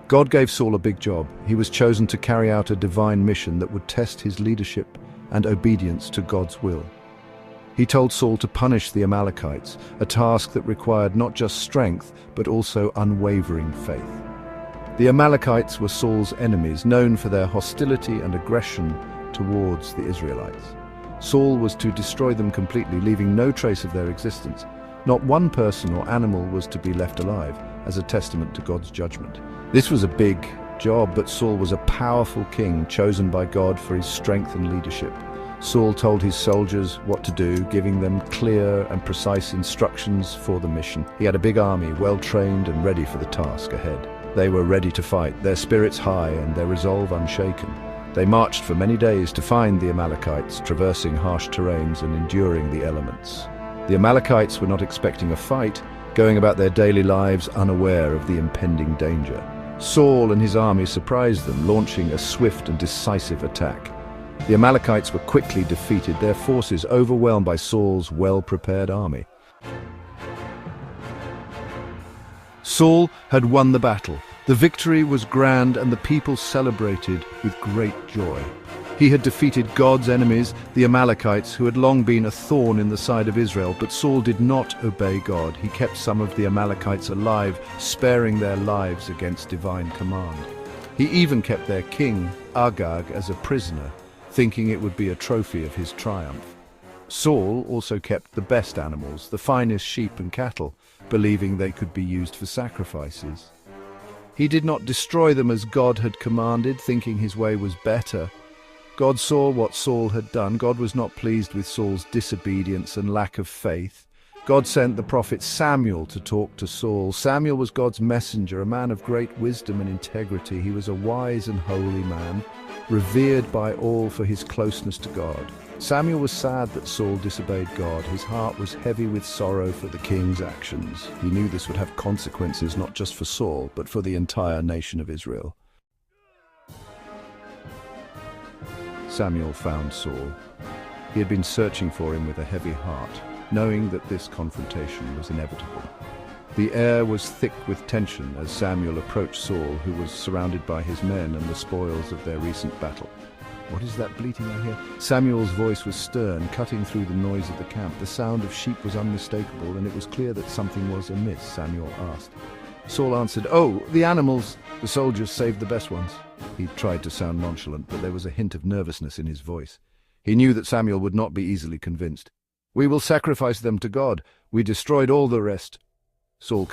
God gave Saul a big job. He was chosen to carry out a divine mission that would test his leadership and obedience to God's will. He told Saul to punish the Amalekites, a task that required not just strength, but also unwavering faith. The Amalekites were Saul's enemies, known for their hostility and aggression towards the Israelites. Saul was to destroy them completely, leaving no trace of their existence. Not one person or animal was to be left alive, as a testament to God's judgment. This was a big job, but Saul was a powerful king, chosen by God for his strength and leadership. Saul told his soldiers what to do, giving them clear and precise instructions for the mission. He had a big army, well-trained and ready for the task ahead. They were ready to fight, their spirits high and their resolve unshaken. They marched for many days to find the Amalekites, traversing harsh terrains and enduring the elements. The Amalekites were not expecting a fight, going about their daily lives unaware of the impending danger. Saul and his army surprised them, launching a swift and decisive attack. The Amalekites were quickly defeated, their forces overwhelmed by Saul's well-prepared army. Saul had won the battle. The victory was grand and the people celebrated with great joy. He had defeated God's enemies, the Amalekites, who had long been a thorn in the side of Israel, but Saul did not obey God. He kept some of the Amalekites alive, sparing their lives against divine command. He even kept their king, Agag, as a prisoner, thinking it would be a trophy of his triumph. Saul also kept the best animals, the finest sheep and cattle, believing they could be used for sacrifices. He did not destroy them as God had commanded, thinking his way was better. God saw what Saul had done. God was not pleased with Saul's disobedience and lack of faith. God sent the prophet Samuel to talk to Saul. Samuel was God's messenger, a man of great wisdom and integrity. He was a wise and holy man, revered by all for his closeness to God. Samuel was sad that Saul disobeyed God. His heart was heavy with sorrow for the king's actions. He knew this would have consequences not just for Saul, but for the entire nation of Israel. Samuel found Saul. He had been searching for him with a heavy heart, knowing that this confrontation was inevitable. The air was thick with tension as Samuel approached Saul, who was surrounded by his men and the spoils of their recent battle. "What is that bleating I hear?" Samuel's voice was stern, cutting through the noise of the camp. The sound of sheep was unmistakable, and it was clear that something was amiss. Samuel asked. Saul answered, "Oh, the animals. The soldiers saved the best ones." He tried to sound nonchalant, but there was a hint of nervousness in his voice. He knew that Samuel would not be easily convinced. "We will sacrifice them to God. We destroyed all the rest." Saul